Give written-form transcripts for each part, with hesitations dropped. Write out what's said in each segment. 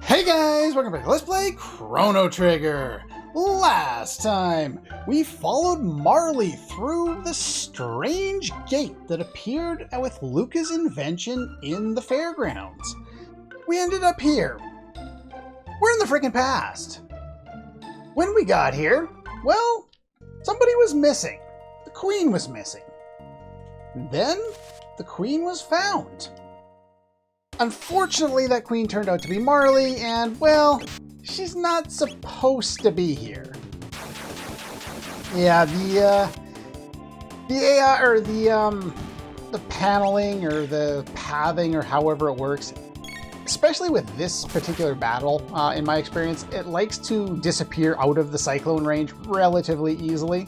Hey guys, welcome back to Let's Play Chrono Trigger! Last time, we followed Marle through the strange gate that appeared with Lucca's invention in the fairgrounds. We ended up here. We're in the freaking past. When we got here, well, somebody was missing. The Queen was missing. Then, the Queen was found. Unfortunately, that queen turned out to be Marle, and, well, she's not supposed to be here. Yeah, the AI, or the paneling, or the pathing, or however it works, especially with this particular battle, in my experience, it likes to disappear out of the cyclone range relatively easily.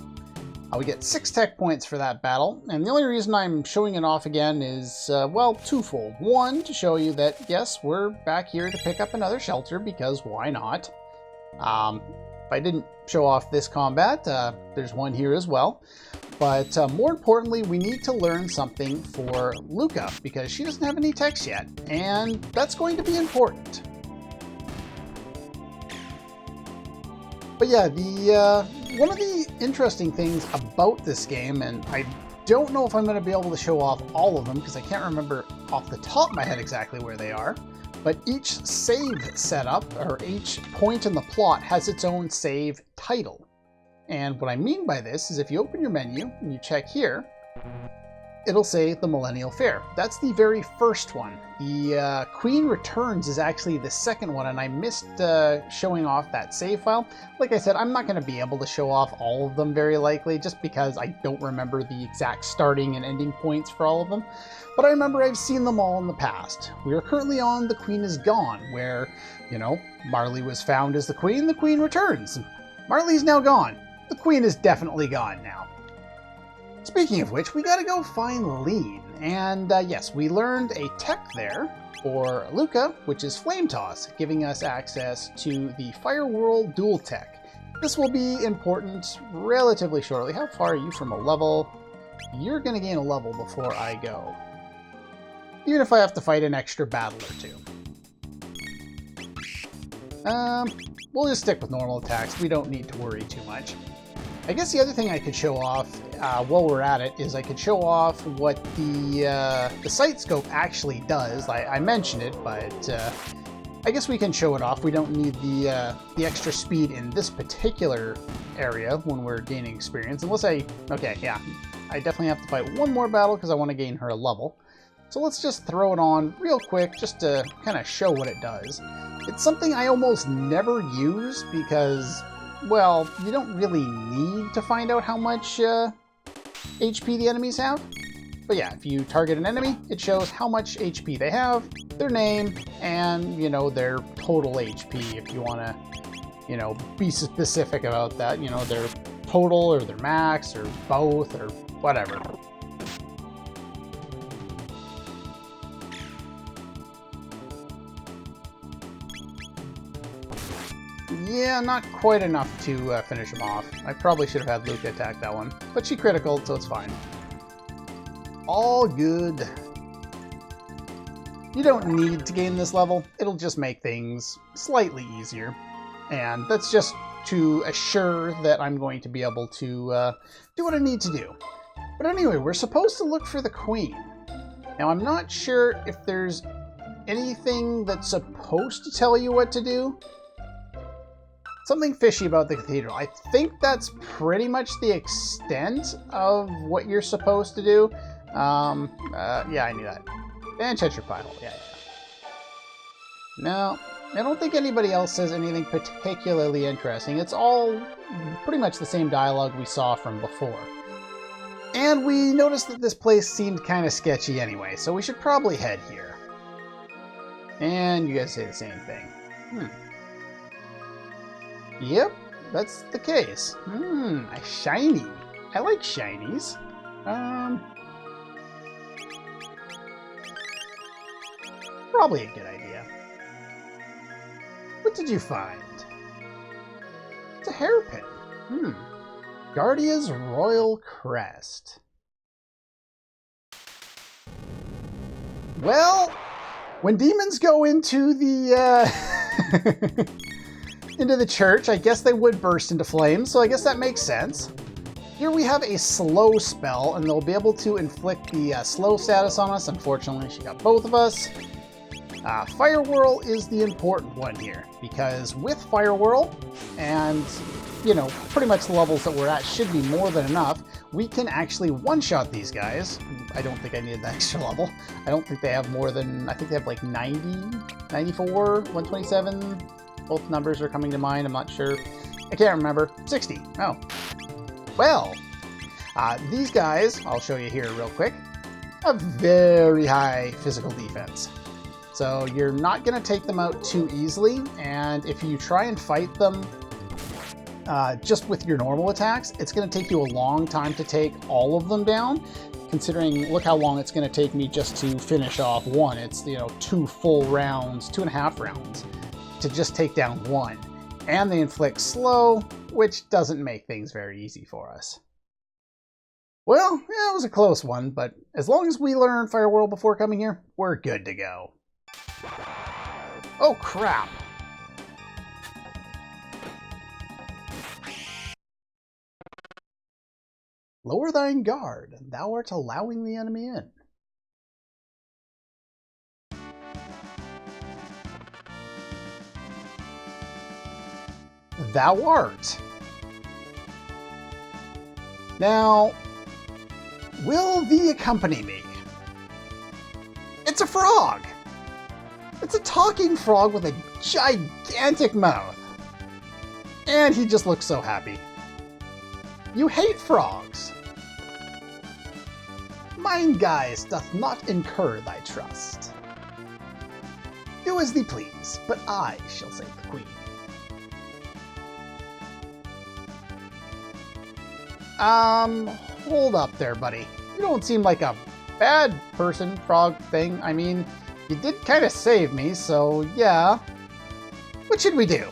We get 6 tech points for that battle, and the only reason I'm showing it off again is, well, twofold. One, to show you that, yes, we're back here to pick up another shelter, because why not? If I didn't show off this combat, there's one here as well. But more importantly, we need to learn something for Lucca, because she doesn't have any techs yet, and that's going to be important. But yeah, one of the interesting things about this game, and I don't know if I'm going to be able to show off all of them because I can't remember off the top of my head exactly where they are, but each save setup, or each point in the plot, has its own save title. And what I mean by this is if you open your menu and you check here, it'll say the Millennial Fair. That's the very first one. The Queen Returns is actually the second one, and I missed showing off that save file. Like I said, I'm not going to be able to show off all of them very likely, just because I don't remember the exact starting and ending points for all of them. But I remember I've seen them all in the past. We are currently on The Queen is Gone, where, you know, Marle was found as the Queen returns. Marle's now gone. The Queen is definitely gone now. Speaking of which, we gotta go find Lean, and yes, we learned a tech there for Lucca, which is Flame Toss, giving us access to the Fire World Dual Tech. This will be important relatively shortly. How far are you from a level? You're gonna gain a level before I go, even if I have to fight an extra battle or two. We'll just stick with normal attacks. We don't need to worry too much. I guess the other thing I could show off while we're at it is I could show off what the sight scope actually does. I mentioned it, but I guess we can show it off. We don't need the extra speed in this particular area when we're gaining experience. Unless okay, yeah, I definitely have to fight one more battle because I want to gain her a level. So let's just throw it on real quick just to kind of show what it does. It's something I almost never use because, well, you don't really need to find out how much HP the enemies have. But yeah, if you target an enemy, it shows how much HP they have, their name, and, you know, their total HP if you want to, you know, be specific about that. You know, their total or their max or both or whatever. Yeah, not quite enough to finish him off. I probably should have had Lucca attack that one, but she critical, so it's fine. All good. You don't need to gain this level. It'll just make things slightly easier. And that's just to assure that I'm going to be able to do what I need to do. But anyway, we're supposed to look for the Queen. Now, I'm not sure if there's anything that's supposed to tell you what to do. Something fishy about the cathedral. I think that's pretty much the extent of what you're supposed to do. Yeah, I knew that. And check your pile. Yeah. No, I don't think anybody else says anything particularly interesting. It's all pretty much the same dialogue we saw from before. And we noticed that this place seemed kind of sketchy anyway, so we should probably head here. And you guys say the same thing. Yep, that's the case. A shiny. I like shinies. Probably a good idea. What did you find? It's a hairpin. Guardia's Royal Crest. Well, when demons go into the into the church. I guess they would burst into flames, so I guess that makes sense. Here we have a slow spell, and they'll be able to inflict the slow status on us. Unfortunately, she got both of us. Fire Whirl is the important one here, because with Fire Whirl, and, you know, pretty much the levels that we're at should be more than enough, we can actually one-shot these guys. I don't think I needed that extra level. I don't think they have more than, I think they have like 90, 94, 127. Both numbers are coming to mind, I'm not sure. I can't remember. 60. Oh. Well, these guys, I'll show you here real quick, have very high physical defense. So you're not going to take them out too easily, and if you try and fight them just with your normal attacks, it's going to take you a long time to take all of them down, considering, look how long it's going to take me just to finish off one. It's, you know, 2 full rounds, 2.5 rounds to just take down one. And they inflict slow, which doesn't make things very easy for us. Well, yeah, it was a close one, but as long as we learn Fire Whirl before coming here, we're good to go. Oh, crap. Lower thine guard, and thou art allowing the enemy in. Thou art. Now, will thee accompany me? It's a frog! It's a talking frog with a gigantic mouth. And he just looks so happy. You hate frogs. Mine guise doth not incur thy trust. Do as thee please, but I shall save the queen. Hold up there, buddy. You don't seem like a bad person, frog thing. I mean, you did kind of save me, so yeah. What should we do?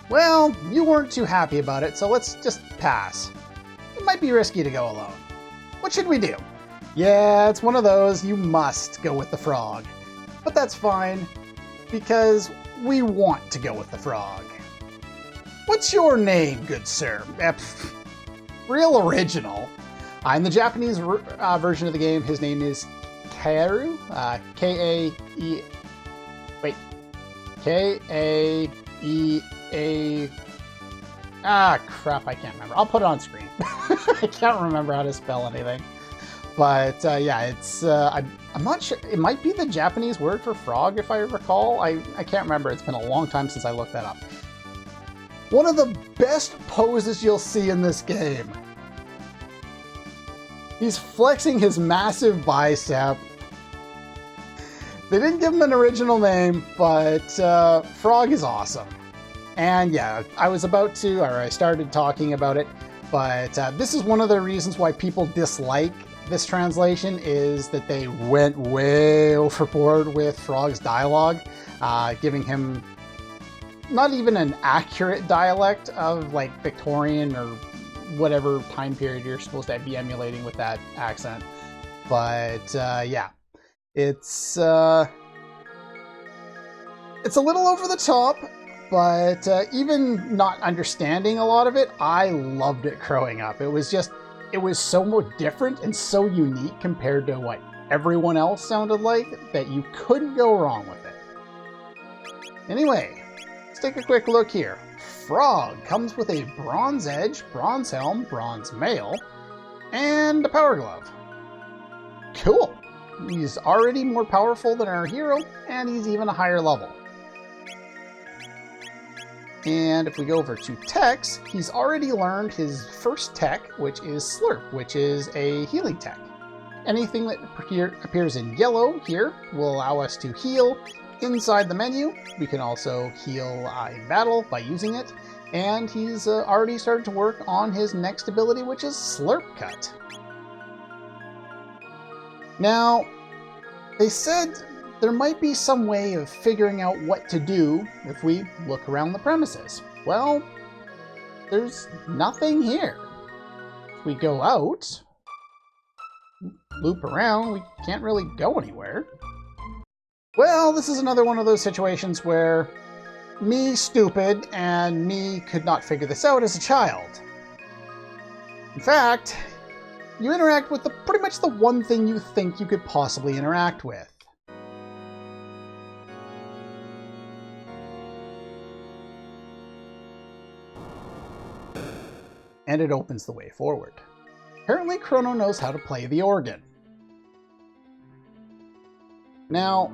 Well, you weren't too happy about it, so let's just pass. It might be risky to go alone. What should we do? Yeah, it's one of those, you must go with the frog. But that's fine, because we want to go with the frog. What's your name, good sir? Real original. In the Japanese version of the game, his name is Kaeru. K-A-E... Wait. K-A-E-A... Ah, crap, I can't remember. I'll put it on screen. I can't remember how to spell anything. But, yeah, it's... I'm not sure. It might be the Japanese word for frog, if I recall. I can't remember. It's been a long time since I looked that up. One of the best poses you'll see in this game. He's flexing his massive bicep. They didn't give him an original name, but Frog is awesome. And yeah, I started talking about it, but this is one of the reasons why people dislike this translation, is that they went way overboard with Frog's dialogue, giving him not even an accurate dialect of like Victorian or whatever time period you're supposed to be emulating with that accent. But yeah, it's a little over the top, but even not understanding a lot of it, I loved it growing up. It was so much different and so unique compared to what everyone else sounded like that you couldn't go wrong with it. Anyway, let's take a quick look here. Frog comes with a bronze edge, bronze helm, bronze mail, and a power glove. Cool. He's already more powerful than our hero, and he's even a higher level. And if we go over to techs, he's already learned his first tech, which is Slurp, which is a healing tech. Anything that appears in yellow here will allow us to heal inside the menu. We can also heal in battle by using it. And he's already started to work on his next ability, which is Slurp Cut. Now, they said there might be some way of figuring out what to do if we look around the premises. Well, there's nothing here. If we go out, loop around, we can't really go anywhere. Well, this is another one of those situations where me, stupid, and me could not figure this out as a child. In fact, you interact with pretty much the one thing you think you could possibly interact with. And it opens the way forward. Apparently, Chrono knows how to play the organ. Now,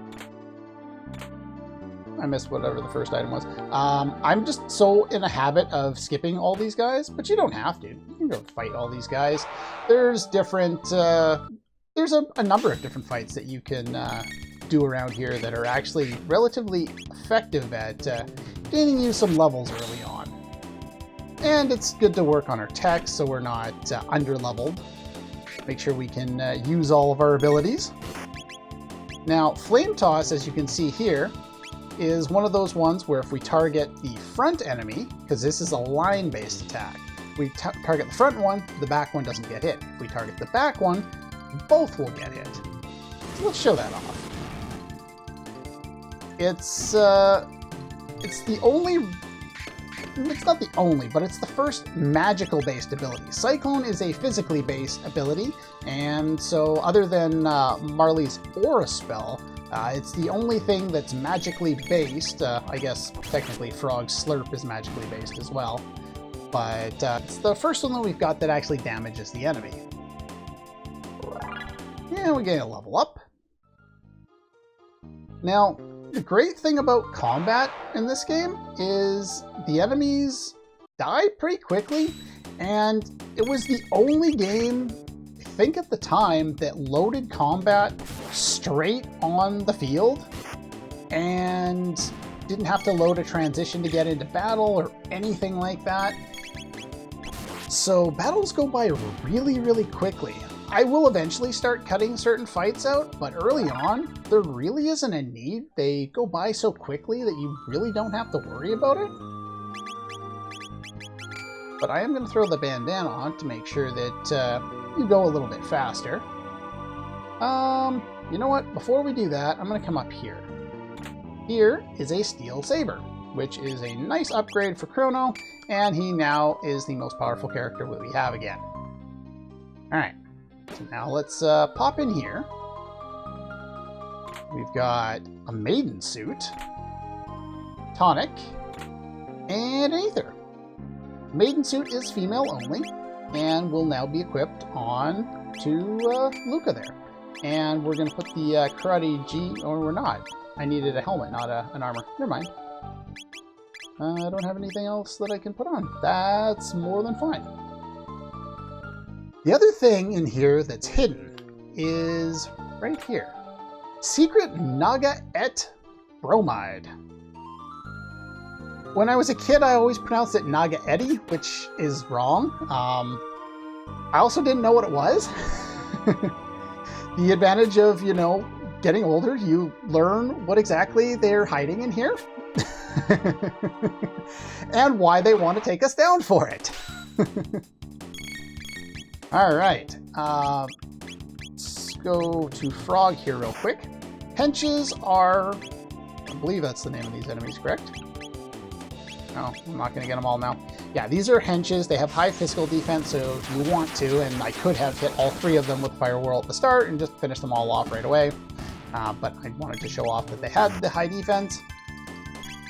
I missed whatever the first item was. I'm just so in a habit of skipping all these guys, but you don't have to. You can go fight all these guys. There's different, there's a number of different fights that you can do around here that are actually relatively effective at gaining you some levels early on. And it's good to work on our tech so we're not under-leveled. Make sure we can use all of our abilities. Now, Flame Toss, as you can see here, is one of those ones where if we target the front enemy, because this is a line-based attack, we target the front one, the back one doesn't get hit. If we target the back one, both will get hit. So let's show that off. It's the only... It's not the only, but it's the first magical-based ability. Cyclone is a physically-based ability, and so other than Marle's Aura spell, it's the only thing that's magically based. I guess technically Frog's Slurp is magically based as well, but it's the first one that we've got that actually damages the enemy. Yeah, we get a level up. Now, the great thing about combat in this game is the enemies die pretty quickly, and it was the only game, I think at the time, that loaded combat straight on the field and didn't have to load a transition to get into battle or anything like that. So battles go by really, really quickly. I will eventually start cutting certain fights out, but early on, there really isn't a need. They go by so quickly that you really don't have to worry about it. But I am going to throw the bandana on to make sure that you go a little bit faster. You know what? Before we do that, I'm going to come up here. Here is a Steel Saber, which is a nice upgrade for Chrono, and he now is the most powerful character that we have again. Alright. So now let's pop in here. We've got a maiden suit, tonic, and an ether. Maiden suit is female only, and will now be equipped on to Lucca there. And we're going to put the Karate G, or we're not. I needed a helmet, not an armor. Never mind. I don't have anything else that I can put on. That's more than fine. The other thing in here that's hidden is right here. Secret Naga Et Bromide. When I was a kid, I always pronounced it Naga Eti, which is wrong. I also didn't know what it was. The advantage of, you know, getting older, you learn what exactly they're hiding in here. And why they want to take us down for it. Alright, let's go to Frog here real quick. Henches are, I believe that's the name of these enemies, correct? No, I'm not going to get them all now. Yeah, these are henches. They have high physical defense, so if you want to, and I could have hit all three of them with Fire Whirl at the start and just finish them all off right away. But I wanted to show off that they had the high defense.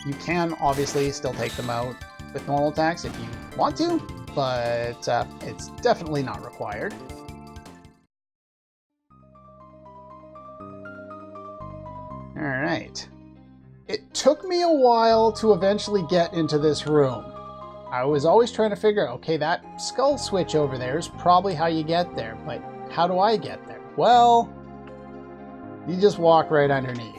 You can obviously still take them out with normal attacks if you want to, but it's definitely not required. Alright. It took me a while to eventually get into this room. I was always trying to figure out, okay, that skull switch over there is probably how you get there, but how do I get there? Well, you just walk right underneath.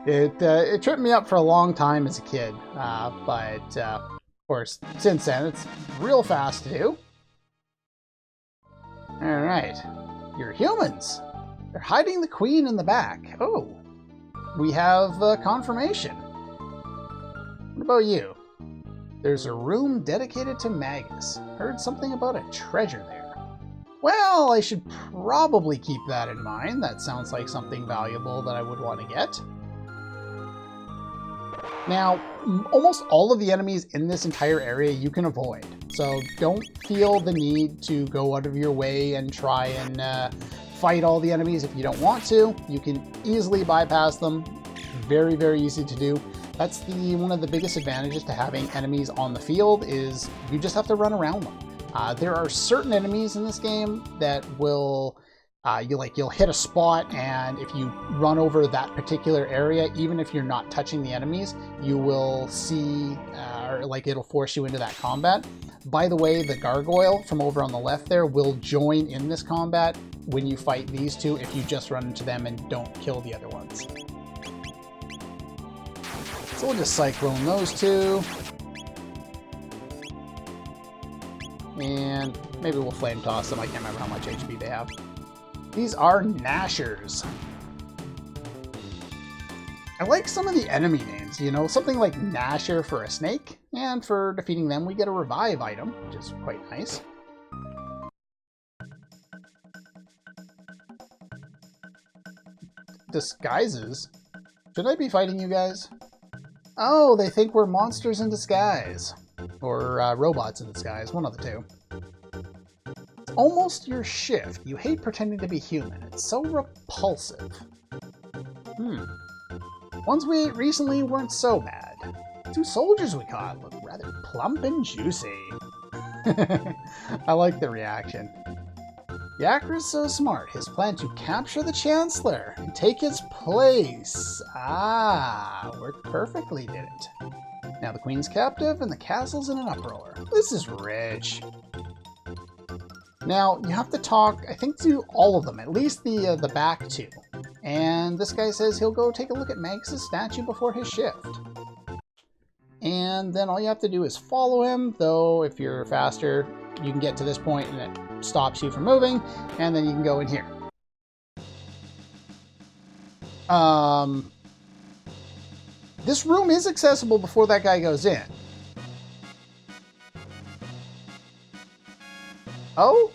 It tripped me up for a long time as a kid, but of course, since then, it's real fast to do. Alright, you're humans. They're hiding the queen in the back. Oh, we have confirmation. What about you? There's a room dedicated to Magus. Heard something about a treasure there. Well, I should probably keep that in mind. That sounds like something valuable that I would want to get. Now, almost all of the enemies in this entire area you can avoid. So don't feel the need to go out of your way and try and fight all the enemies if you don't want to. You can easily bypass them. Very, very easy to do. That's one of the biggest advantages to having enemies on the field is you just have to run around them. There are certain enemies in this game that will, you'll hit a spot, and if you run over that particular area, even if you're not touching the enemies, you will see, or like it'll force you into that combat. By the way, the gargoyle from over on the left there will join in this combat when you fight these two if you just run into them and don't kill the other ones. So we'll just cyclone those two. And maybe we'll flame toss them. I can't remember how much HP they have. These are Gnashers. I like some of the enemy names, you know, something like Gnasher for a snake, and for defeating them we get a revive item, which is quite nice. Disguises? Should I be fighting you guys? Oh, they think we're monsters in disguise. Or robots in disguise, one of the two. It's almost your shift. You hate pretending to be human. It's so repulsive. Ones we ate recently weren't so bad. The 2 soldiers we caught look rather plump and juicy. I like the reaction. Yakra's so smart. His plan to capture the Chancellor and take his place. Worked perfectly, didn't it? Now the Queen's captive and the castle's in an uproar. This is rich. Now you have to talk, I think, to all of them, at least the back 2. And this guy says he'll go take a look at Magus' statue before his shift. And then all you have to do is follow him, though if you're faster, you can get to this point and it stops you from moving, and then you can go in here. This room is accessible before that guy goes in. Oh?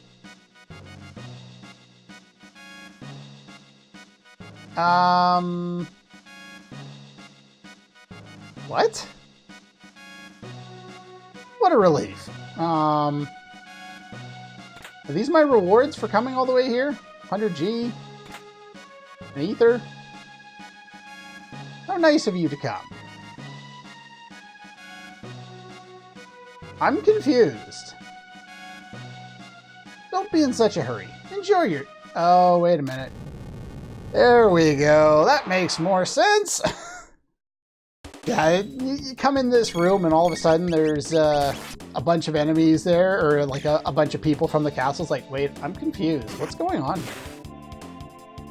What? What a relief. Are these my rewards for coming all the way here? 100G? An ether? How nice of you to come. I'm confused. Don't be in such a hurry. Enjoy your... Oh, wait a minute. There we go. That makes more sense. Yeah, you come in this room and all of a sudden there's a bunch of enemies there, or like a bunch of people from the castle. It's like, wait, I'm confused. What's going on here?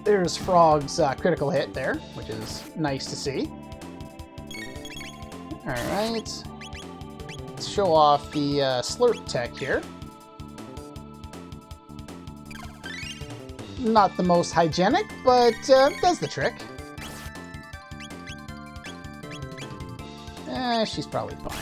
There's Frog's critical hit there, which is nice to see. Alright. Let's show off the slurp tech here. Not the most hygienic, but does the trick. She's probably fine.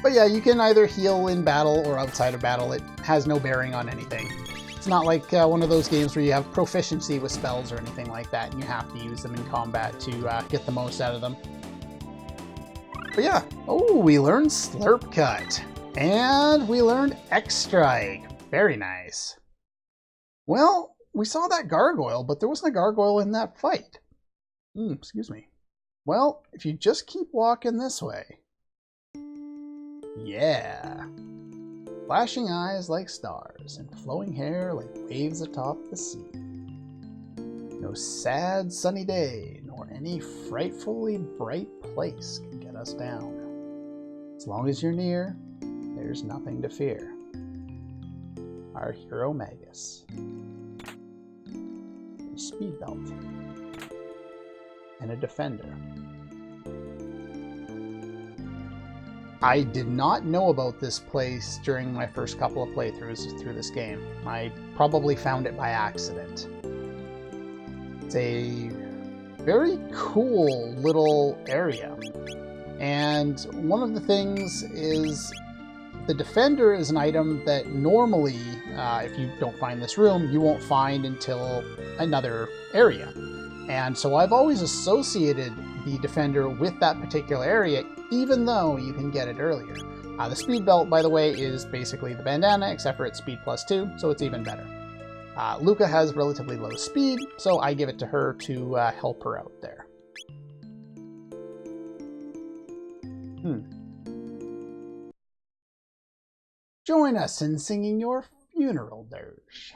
But yeah, you can either heal in battle or outside of battle. It has no bearing on anything. It's not like one of those games where you have proficiency with spells or anything like that, and you have to use them in combat to get the most out of them. But yeah, oh, we learned Slurp Cut. And we learned X-Strike. Very nice. Well, we saw that gargoyle, but there wasn't a gargoyle in that fight. Excuse me. Well, if you just keep walking this way. Yeah. Flashing eyes like stars, and flowing hair like waves atop the sea. No sad sunny day, nor any frightfully bright place can get us down. As long as you're near, there's nothing to fear. Our hero Magus. A speed belt. And a defender. I did not know about this place during my first couple of playthroughs through this game. I probably found it by accident. It's a very cool little area. And one of the things is the Defender is an item that normally, if you don't find this room, you won't find until another area. And so I've always associated the Defender with that particular area, even though you can get it earlier. The Speed Belt, by the way, is basically the bandana, except for it's speed +2, so it's even better. Lucca has relatively low speed, so I give it to her to help her out there. Join us in singing your funeral dirge.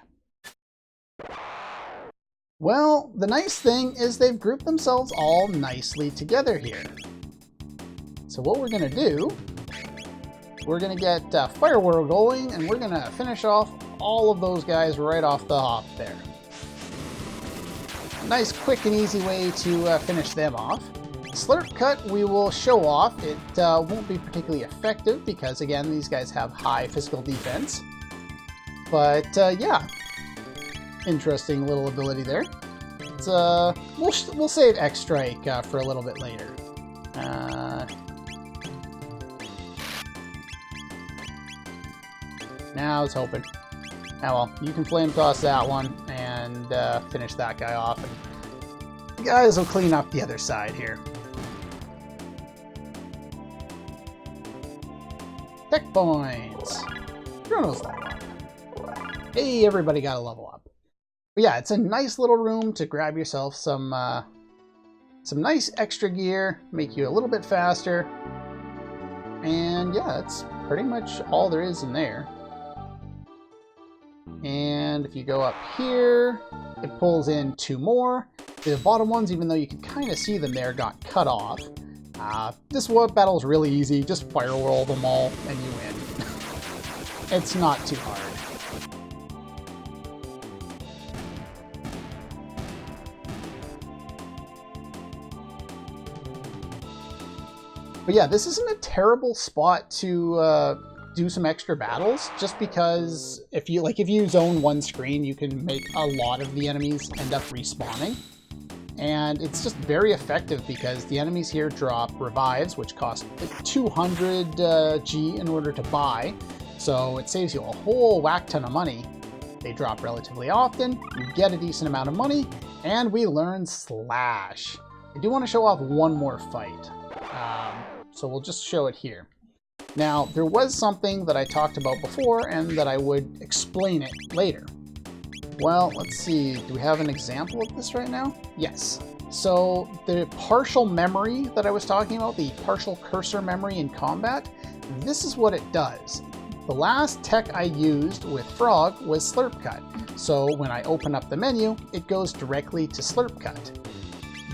Well, the nice thing is they've grouped themselves all nicely together here. So what we're going to do, we're going to get Firewhirl going, and we're going to finish off all of those guys right off the hop there. Nice, quick, and easy way to finish them off. Slurp Cut we will show off. It won't be particularly effective because, again, these guys have high physical defense. But, yeah. Interesting little ability there. It's, we'll save X-Strike for a little bit later. Now I was hoping. Oh well, you can Flame Toss that one and finish that guy off. And the guys will clean up the other side here. Tech points. Chrono's level up. Hey, everybody got a level up. But yeah, it's a nice little room to grab yourself some nice extra gear, make you a little bit faster. And yeah, that's pretty much all there is in there. And if you go up here, it pulls in 2 more. The bottom ones, even though you can kind of see them there, got cut off. This battle is really easy. Just firewhirl them all and you win. It's not too hard. But yeah, this isn't a terrible spot to do some extra battles, just because if you zone one screen, you can make a lot of the enemies end up respawning. And it's just very effective because the enemies here drop revives, which cost 200 G in order to buy. So it saves you a whole whack ton of money. They drop relatively often, you get a decent amount of money, and we learn Slash. I do want to show off one more fight. So we'll just show it here. Now, there was something that I talked about before and that I would explain it later. Well, let's see. Do we have an example of this right now? Yes. So the partial memory that I was talking about, the partial cursor memory in combat, this is what it does. The last tech I used with Frog was Slurp Cut. So when I open up the menu, it goes directly to Slurp Cut.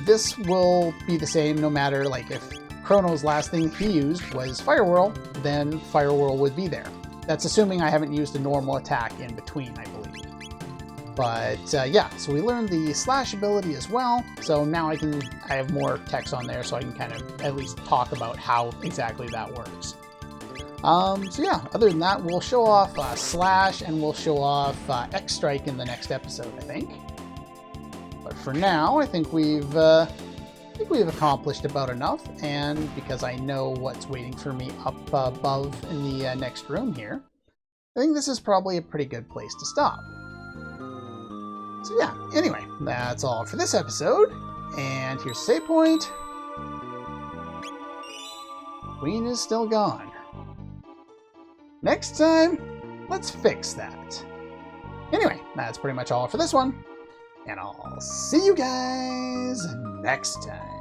This will be the same no matter, if Chrono's last thing he used was Firewhirl, then Firewhirl would be there. That's assuming I haven't used a normal attack in between, I believe. But yeah, so we learned the Slash ability as well. So now I have more text on there, so I can kind of at least talk about how exactly that works. So yeah, other than that, we'll show off Slash and we'll show off X-Strike in the next episode, I think. But for now, I think we've accomplished about enough, and because I know what's waiting for me up above in the next room here, I think this is probably a pretty good place to stop. So yeah, anyway, that's all for this episode, and here's a save point. Queen is still gone. Next time, let's fix that. Anyway, that's pretty much all for this one, and I'll see you guys next time.